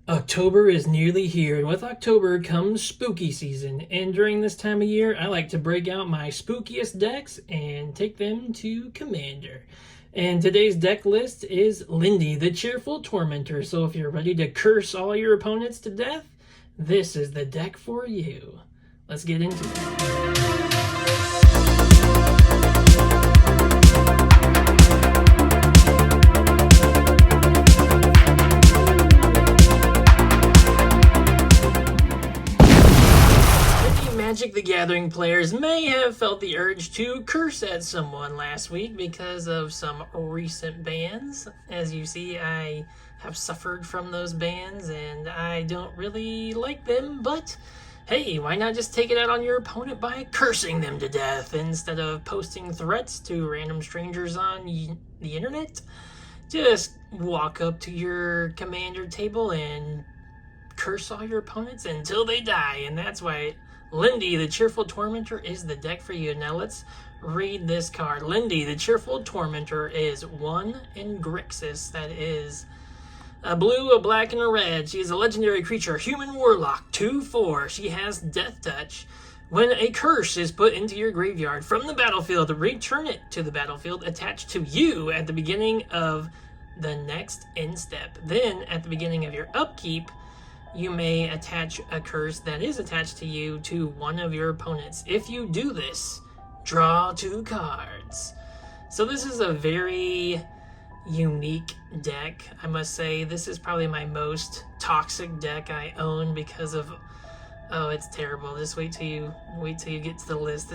October is nearly here, and with October comes spooky season. And during this time of year, I like to break out my spookiest decks and take them to Commander. And today's deck list is Lynde, the Cheerful Tormentor. So if you're ready to curse all your opponents to death, this is the deck for you. Let's get into it. Magic the Gathering players may have felt the urge to curse at someone last week because of some recent bans. As you see, I have suffered from those bans and I don't really like them, but hey, why not just take it out on your opponent by cursing them to death instead of posting threats to random strangers on the internet? Just walk up to your commander table and curse all your opponents until they die, and that's why Lynde, the Cheerful Tormentor, is the deck for you. Now let's read this card. Lynde, the Cheerful Tormentor, is 1 in Grixis. That is a blue, a black, and a red. She is a legendary creature, human warlock, 2/4. She has Death Touch. When a curse is put into your graveyard from the battlefield, return it to the battlefield attached to you at the beginning of the next end step. Then, at the beginning of your upkeep, you may attach a curse that is attached to you to one of your opponents. If you do this, draw 2 cards. So this is a very unique deck, I must say. This is probably my most toxic deck I own because of, oh, it's terrible. Just wait till you get to the list.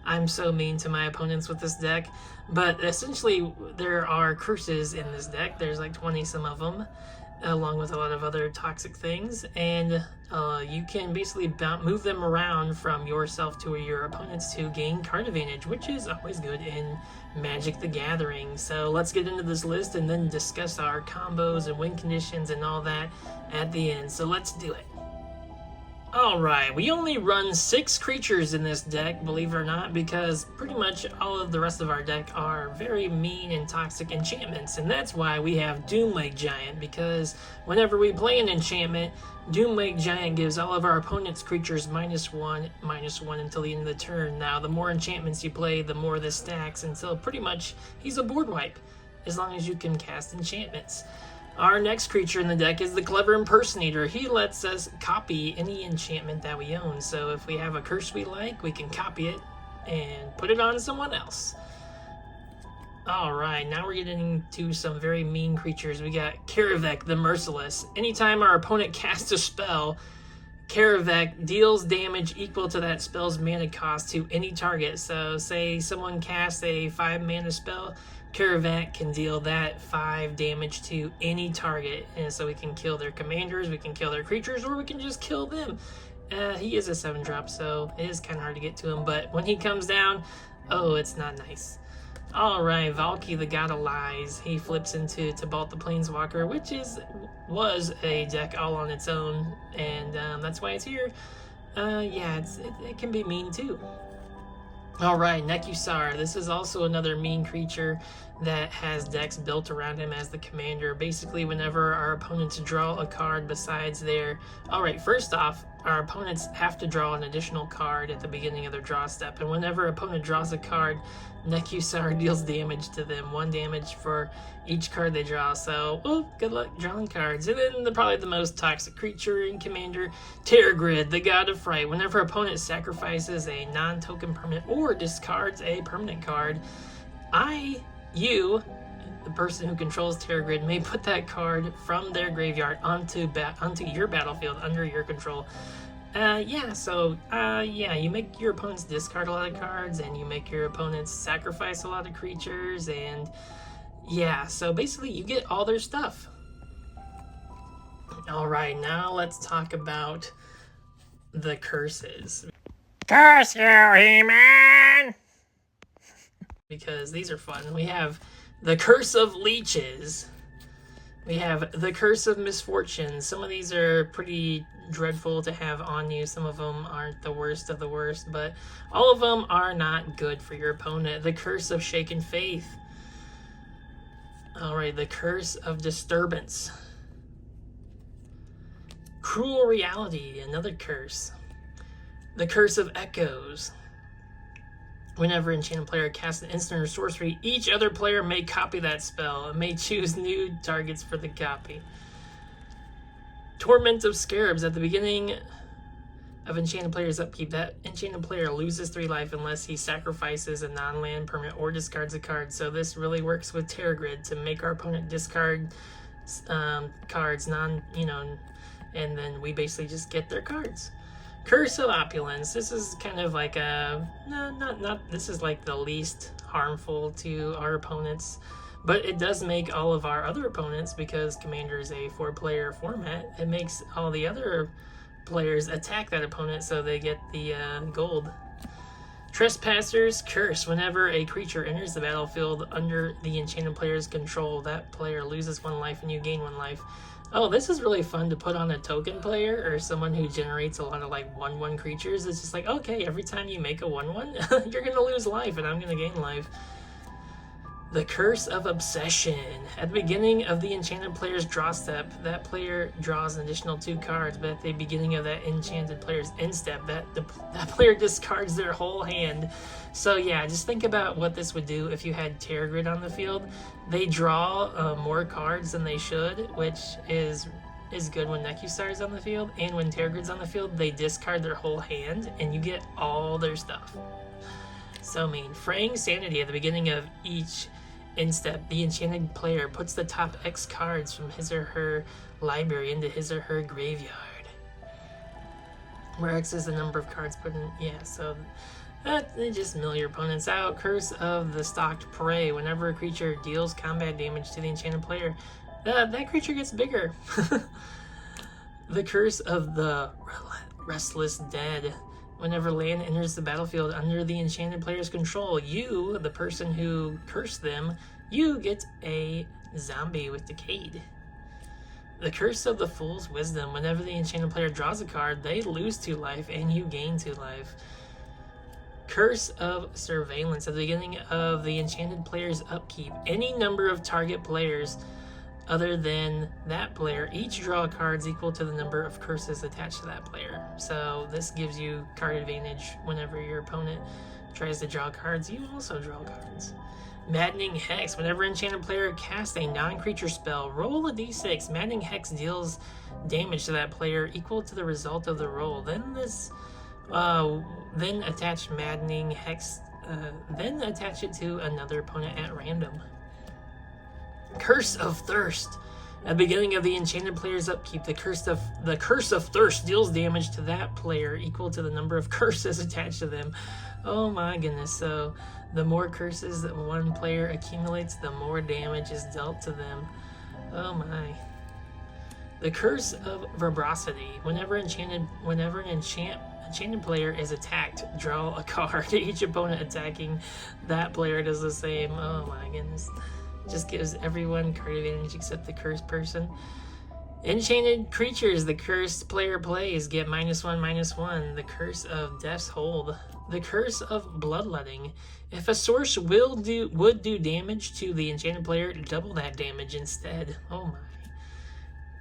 I'm so mean to my opponents with this deck. But essentially, there are curses in this deck. There's like 20 some of them, along with a lot of other toxic things, and you can basically move them around from yourself to your opponents to gain card advantage, which is always good in Magic the Gathering. So let's get into this list and then discuss our combos and win conditions and all that at the end. So let's do it. Alright, we only run 6 creatures in this deck, believe it or not, because pretty much all of the rest of our deck are very mean and toxic enchantments, and that's why we have Doomwake Giant, because whenever we play an enchantment, Doomwake Giant gives all of our opponent's creatures -1/-1 until the end of the turn. Now, the more enchantments you play, the more this stacks until pretty much he's a board wipe, as long as you can cast enchantments. Our next creature in the deck is the Clever Impersonator. He lets us copy any enchantment that we own. So if we have a curse we like, we can copy it and put it on someone else. Alright, now we're getting to some very mean creatures. We got Karavek the Merciless. Anytime our opponent casts a spell, Karavek deals damage equal to that spell's mana cost to any target. So say someone casts a 5 mana spell, Karavek can deal that 5 damage to any target, and so we can kill their commanders, we can kill their creatures, or we can just kill them. He is a 7-drop, so it is kind of hard to get to him, but when he comes down, oh, it's not nice. Alright, Valky, the God of Lies. He flips into Tibalt the Planeswalker, which was a deck all on its own, and that's why it's here. Yeah, it can be mean too. Alright, Nekusar. This is also another mean creature that has decks built around him as the commander. Basically, whenever our opponents draw a card besides their... Alright, first off, our opponents have to draw an additional card at the beginning of their draw step, and whenever an opponent draws a card, Nekusar deals damage to them, 1 damage for each card they draw. So, well, good luck drawing cards. And then probably the most toxic creature in Commander, Terrorgrid, the God of Fright. Whenever an opponent sacrifices a non-token permanent or discards a permanent card, you, the person who controls Terrorgrid, may put that card from their graveyard onto your battlefield under your control. You make your opponents discard a lot of cards, and you make your opponents sacrifice a lot of creatures, and yeah, so basically you get all their stuff. Alright, now let's talk about the curses. Curse you, He-Man! Because these are fun. We have the Curse of Leeches. We have the Curse of Misfortune. Some of these are pretty dreadful to have on you. Some of them aren't the worst of the worst, but all of them are not good for your opponent. The Curse of Shaken Faith. Alright, the Curse of Disturbance. Cruel Reality, another curse. The Curse of Echoes. Whenever enchanted player casts an instant or sorcery, each other player may copy that spell and may choose new targets for the copy. Torment of Scarabs. At the beginning of enchanted player's upkeep, that enchanted player loses 3 life unless he sacrifices a non-land permanent or discards a card. So this really works with Terror Grid to make our opponent discard cards, and then we basically just get their cards. Curse of Opulence. This is kind of like this is like the least harmful to our opponents, but it does make all of our other opponents, because Commander is a 4-player format, it makes all the other players attack that opponent so they get the gold. Trespasser's Curse. Whenever a creature enters the battlefield under the enchanted player's control, that player loses 1 life and you gain 1 life. Oh, this is really fun to put on a token player or someone who generates a lot of like 1/1 creatures. It's just like, okay, every time you make a 1/1, you're gonna lose life and I'm gonna gain life. The Curse of Obsession. At the beginning of the enchanted player's draw step, that player draws an additional 2 cards, but at the beginning of that enchanted player's end step, that player discards their whole hand. So yeah, just think about what this would do if you had Terror Grid on the field. They draw more cards than they should, which is good when Nekusar is on the field, and when Terror Grid's on the field, they discard their whole hand, and you get all their stuff. So mean. Fraying Sanity. At the beginning of each instep, the enchanted player puts the top X cards from his or her library into his or her graveyard, where X is the number of cards put in. Yeah, so they just mill your opponents out. Curse of the Stalked Prey. Whenever a creature deals combat damage to the enchanted player, that creature gets bigger. The Curse of the Restless Dead. Whenever land enters the battlefield under the enchanted player's control, you, the person who cursed them, you get a zombie with Decayed. The Curse of the Fool's Wisdom. Whenever the enchanted player draws a card, they lose 2 life and you gain 2 life. Curse of Surveillance. At the beginning of the enchanted player's upkeep, any number of target players other than that player each draw cards equal to the number of curses attached to that player. So this gives you card advantage whenever your opponent tries to draw cards. You also draw cards. Maddening Hex. Whenever enchanted player casts a non-creature spell, roll a d6. Maddening Hex deals damage to that player equal to the result of the roll. Then attach Maddening Hex. Then attach it to another opponent at random. Curse of Thirst. At the beginning of the enchanted player's upkeep, the Curse of Thirst deals damage to that player equal to the number of curses attached to them. Oh my goodness. So the more curses that one player accumulates, the more damage is dealt to them. Oh my. The Curse of Verbrosity. Whenever an enchanted player is attacked, draw a card. Each opponent attacking that player does the same. Oh my goodness. Just gives everyone card advantage except the cursed person. Enchanted creatures. The cursed player plays get -1/-1. The Curse of Death's Hold. The Curse of Bloodletting. If a source would do damage to the enchanted player, double that damage instead. Oh my.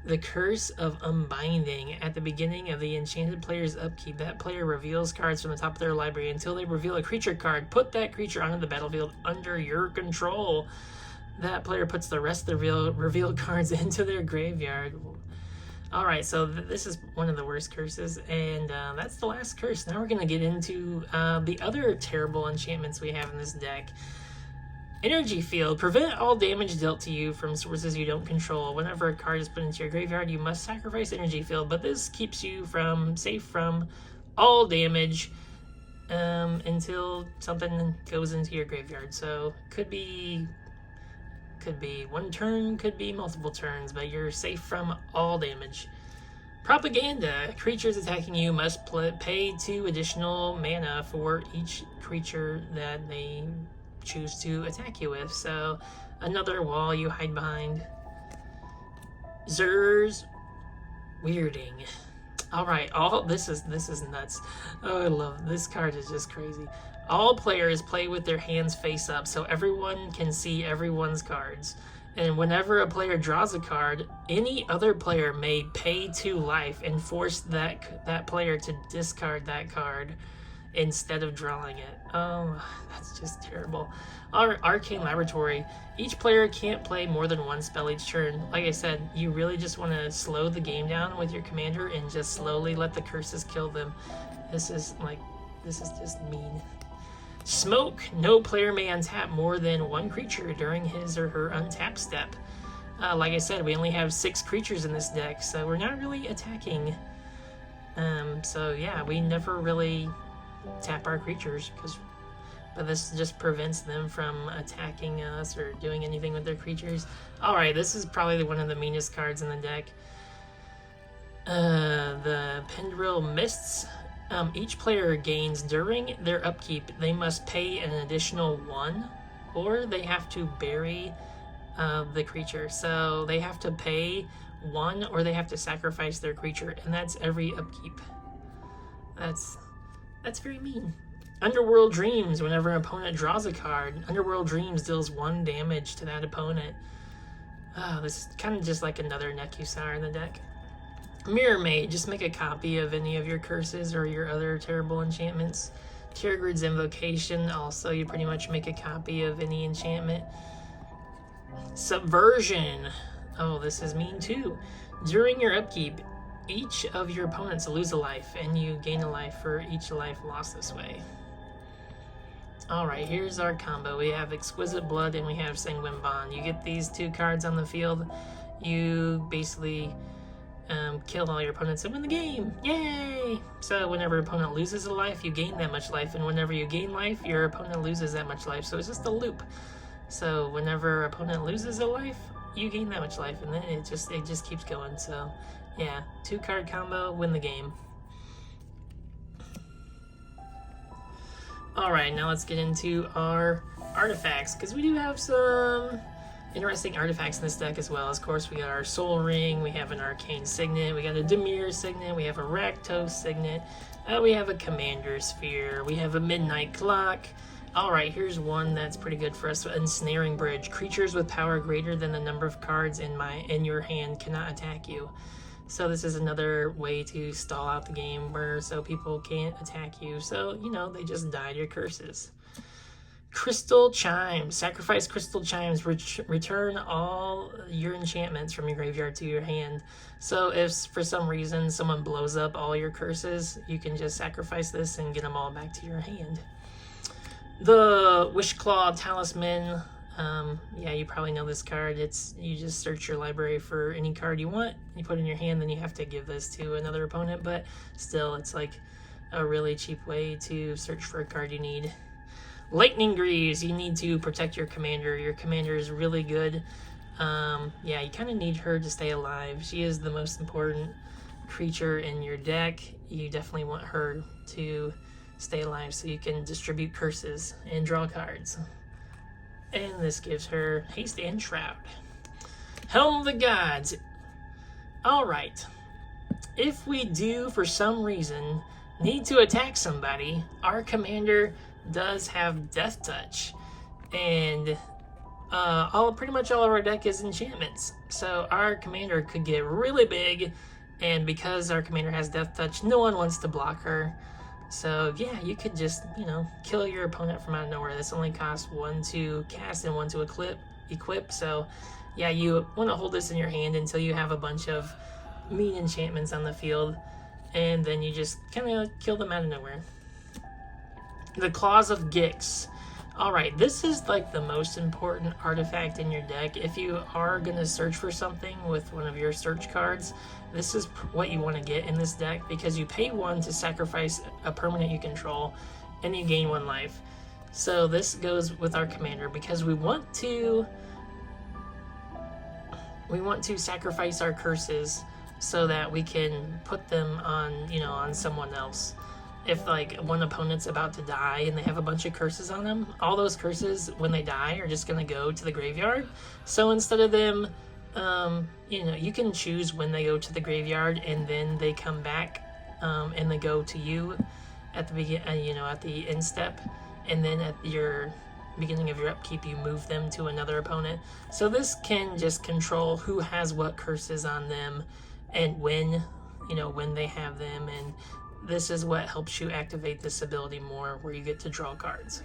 The Curse of Unbinding. At the beginning of the enchanted player's upkeep, that player reveals cards from the top of their library until they reveal a creature card. Put that creature onto the battlefield under your control. That player puts the rest of the revealed cards into their graveyard. Alright, so this is one of the worst curses, and that's the last curse. Now we're going to get into the other terrible enchantments we have in this deck. Energy Field. Prevent all damage dealt to you from sources you don't control. Whenever a card is put into your graveyard, you must sacrifice Energy Field, but this keeps you safe from all damage until something goes into your graveyard. So could be 1 turn, could be multiple turns, but you're safe from all damage. Propaganda. Creatures attacking you must pay 2 additional mana for each creature that they choose to attack you with. So another wall you hide behind. Zur's Weirding. Alright, this is nuts. Oh, I love this card. Is just crazy. All players play with their hands face up, so everyone can see everyone's cards. And whenever a player draws a card, any other player may pay 2 life and force that player to discard that card instead of drawing it. Oh, that's just terrible. Our Arcane Laboratory, each player can't play more than 1 spell each turn. Like I said, you really just want to slow the game down with your commander and just slowly let the curses kill them. This is just mean. Smoke. No player may untap more than 1 creature during his or her untap step. Like I said, we only have 6 creatures in this deck, so we're not really attacking. So yeah, we never really tap our creatures, but this just prevents them from attacking us or doing anything with their creatures. Alright, this is probably one of the meanest cards in the deck. The Pendril Mists. Each player gains during their upkeep, they must pay an additional 1, or they have to bury the creature. So they have to pay 1, or they have to sacrifice their creature, and that's every upkeep. That's very mean. Underworld Dreams. Whenever an opponent draws a card, Underworld Dreams deals 1 damage to that opponent. Oh, this is kind of just like another Nekusar in the deck. Mirror Maid, just make a copy of any of your curses or your other terrible enchantments. Tergrid's Invocation, also you pretty much make a copy of any enchantment. Subversion. Oh, this is mean too. During your upkeep, each of your opponents lose a life, and you gain a life for each life lost this way. Alright, here's our combo. We have Exquisite Blood and we have Sanguine Bond. You get these 2 cards on the field, you basically kill all your opponents and win the game. Yay! So whenever an opponent loses a life, you gain that much life, and whenever you gain life, your opponent loses that much life. So it's just a loop. So whenever an opponent loses a life, you gain that much life, and then it just keeps going. So yeah, 2 card combo, win the game. Alright, now let's get into our artifacts, because we do have some interesting artifacts in this deck as well. Of course, we got our Soul Ring, we have an Arcane Signet, we got a Dimir Signet, we have a Rakdos Signet, we have a Commander Sphere, we have a Midnight Clock. Alright, here's one that's pretty good for us. Ensnaring Bridge. Creatures with power greater than the number of cards in your hand cannot attack you. So this is another way to stall out the game so people can't attack you. So, you know, they just die to your curses. Crystal Chimes. Sacrifice Crystal Chimes. Return all your enchantments from your graveyard to your hand. So if for some reason someone blows up all your curses, you can just sacrifice this and get them all back to your hand. The Wishclaw Talisman. Yeah, you probably know this card. You just search your library for any card you want, you put it in your hand, then you have to give this to another opponent, but still, it's like a really cheap way to search for a card you need. Lightning Greaves. You need to protect your commander. Your commander is really good. Yeah, you kind of need her to stay alive. She is the most important creature in your deck. You definitely want her to stay alive so you can distribute curses and draw cards. And this gives her haste and shroud. Helm of the Gods. Alright. If we do, for some reason, need to attack somebody, our commander does have Death Touch. And pretty much all of our deck is enchantments. So our commander could get really big, and because our commander has Death Touch, no one wants to block her. So yeah, you could just, you know, kill your opponent from out of nowhere. This only costs 1 to cast and 1 to equip. So yeah, you want to hold this in your hand until you have a bunch of mean enchantments on the field, and then you just kind of kill them out of nowhere. The Claws of Gix. Alright, this is like the most important artifact in your deck. If you are going to search for something with one of your search cards, this is what you want to get in this deck, because you pay 1 to sacrifice a permanent you control, and you gain 1 life. So this goes with our commander, because we want to sacrifice our curses so that we can put them on, you know, on someone else. If like one opponent's about to die and they have a bunch of curses on them, all those curses when they die are just going to go to the graveyard. So instead of them, you know, you can choose when they go to the graveyard, and then they come back and they go to you at the beginning, you know, at the end step, and then at your beginning of your upkeep, you move them to another opponent. So this can just control who has what curses on them and when, when they have them. And this is what helps you activate this ability more, where you get to draw cards.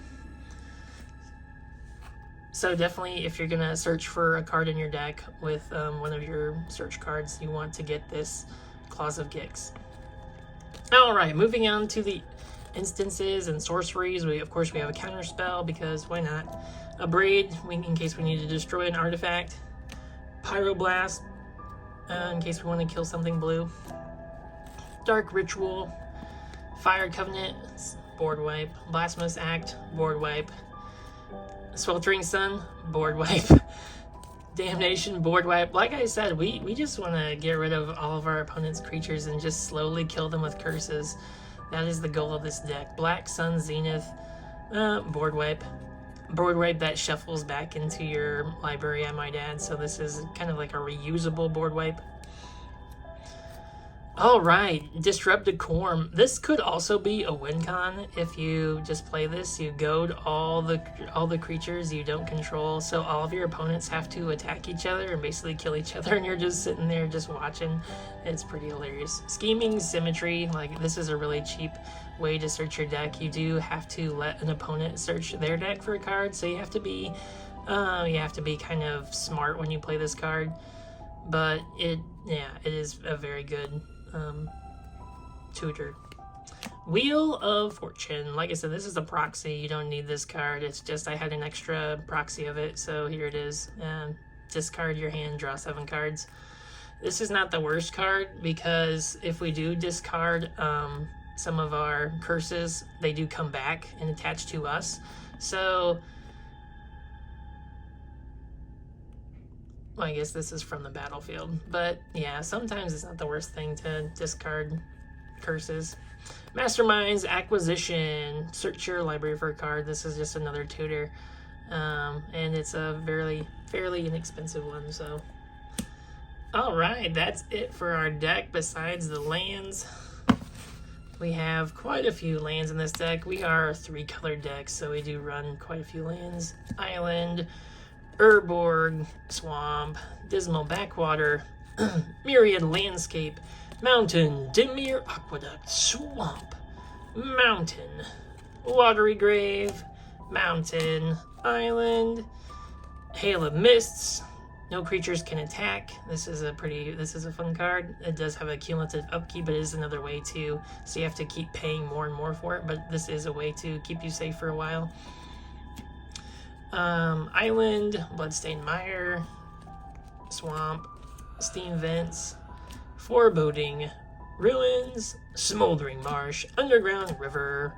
So definitely, if you're going to search for a card in your deck with one of your search cards, you want to get this Claws of Gix. Alright, moving on to the instances and sorceries. Of course, we have a counter spell, because why not? A Braid, in case we need to destroy an artifact. Pyroblast, in case we want to kill something blue. Dark Ritual. Fire Covenant, board wipe. Blasphemous Act, board wipe. Sweltering Sun, board wipe. Damnation, board wipe. Like I said, we just want to get rid of all of our opponent's creatures and just slowly kill them with curses. That is the goal of this deck. Black Sun Zenith, board wipe. Board wipe that shuffles back into your library, I might add. So this is kind of like a reusable board wipe. Alright, Disrupt Decorum. This could also be a win con if you just play this. You goad all the creatures you don't control, so all of your opponents have to attack each other and basically kill each other, and you're just sitting there just watching. It's pretty hilarious. Scheming Symmetry, like this is a really cheap way to search your deck. You do have to let an opponent search their deck for a card, so you have to be kind of smart when you play this card. But it is a very good tutor. Wheel of Fortune. Like I said, this is a proxy. You don't need this card. It's just I had an extra proxy of it, so here it is. Discard your hand, draw 7 cards. This is not the worst card, because if we do discard some of our curses, they do come back and attach to us. So I guess this is from the battlefield, but yeah, sometimes it's not the worst thing to discard curses. Mastermind's Acquisition. Search your library for a card. This is just another tutor, and it's a fairly inexpensive one. So, all right, that's it for our deck. Besides the lands, we have quite a few lands in this deck. We are a 3-color deck, so we do run quite a few lands. Island, Urborg, Swamp, Dismal Backwater, Myriad Landscape, Mountain, Dimir Aqueduct, Swamp, Mountain, Watery Grave, Mountain, Island, Hail of Mists. No creatures can attack. This is a fun card. It does have a cumulative upkeep, but it is another way to, so you have to keep paying more and more for it, but this is a way to keep you safe for a while. Island, Bloodstained Mire, Swamp, Steam Vents, Foreboding, Ruins, Smoldering Marsh, Underground River,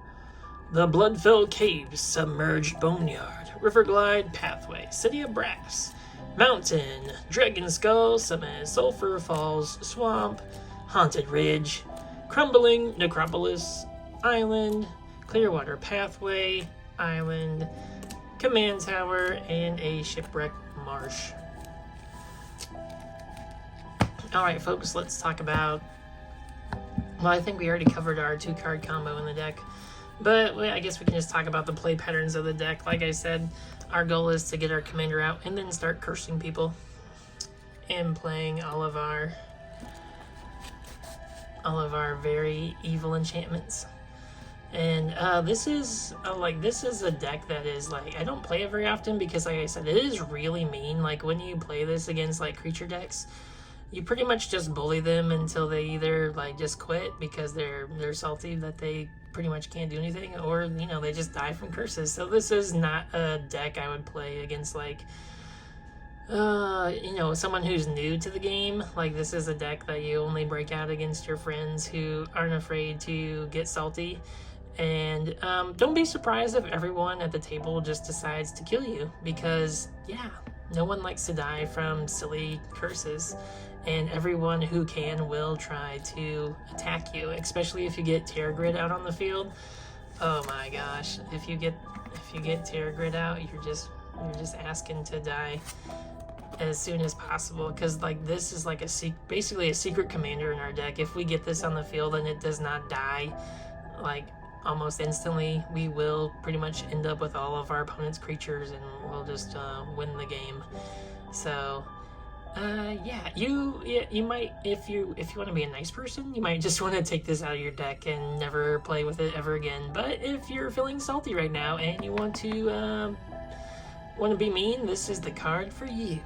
The Bloodfell Caves, Submerged Boneyard, Riverglide Pathway, City of Brass, Mountain, Dragon Skull, Summit, Sulphur Falls, Swamp, Haunted Ridge, Crumbling Necropolis, Island, Clearwater Pathway, Island, Command Tower, and a Shipwreck Marsh. Alright folks, let's talk about, well, I think we already covered our 2-card combo in the deck, but I guess we can just talk about the play patterns of the deck. Like I said, our goal is to get our commander out and then start cursing people and playing all of our very evil enchantments. And this is a deck that is like, I don't play it very often because, like I said, it is really mean. Like when you play this against like creature decks, you pretty much just bully them until they either like just quit because they're salty that they pretty much can't do anything, or they just die from curses. So this is not a deck I would play against like someone who's new to the game. Like this is a deck that you only break out against your friends who aren't afraid to get salty. And don't be surprised if everyone at the table just decides to kill you, because yeah, no one likes to die from silly curses, and everyone who can will try to attack you, especially if you get Terror Grid out on the field. Oh my gosh, if you get Terror Grid out, you're just asking to die as soon as possible, because like this is like basically a secret commander in our deck. If we get this on the field and it does not die, like almost instantly, we will pretty much end up with all of our opponent's creatures, and we'll just win the game. So, yeah, you might, if you want to be a nice person, you might just want to take this out of your deck and never play with it ever again. But if you're feeling salty right now and you want to be mean, this is the card for you.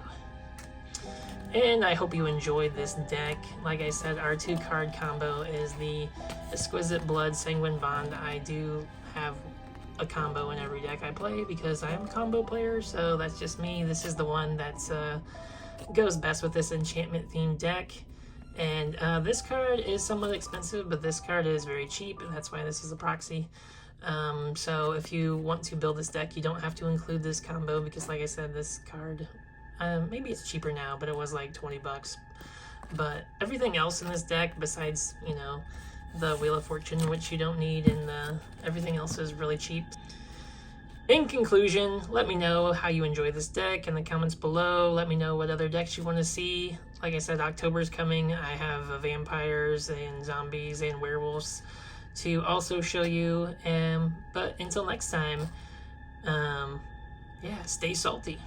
And I hope you enjoyed this deck. Like I said, our 2-card combo is the Exquisite Blood Sanguine Bond. I do have a combo in every deck I play because I am a combo player, so that's just me. This is the one that's goes best with this enchantment themed deck. And this card is somewhat expensive, but this card is very cheap, and that's why this is a proxy. So if you want to build this deck, you don't have to include this combo because, like I said, this card, maybe it's cheaper now, but it was like 20 bucks. But everything else in this deck, besides, you know, the Wheel of Fortune, which you don't need, and everything else is really cheap. In conclusion, let me know how you enjoy this deck in the comments below. Let me know what other decks you want to see. Like I said, October's coming. I have vampires and zombies and werewolves to also show you. But until next time, yeah, stay salty.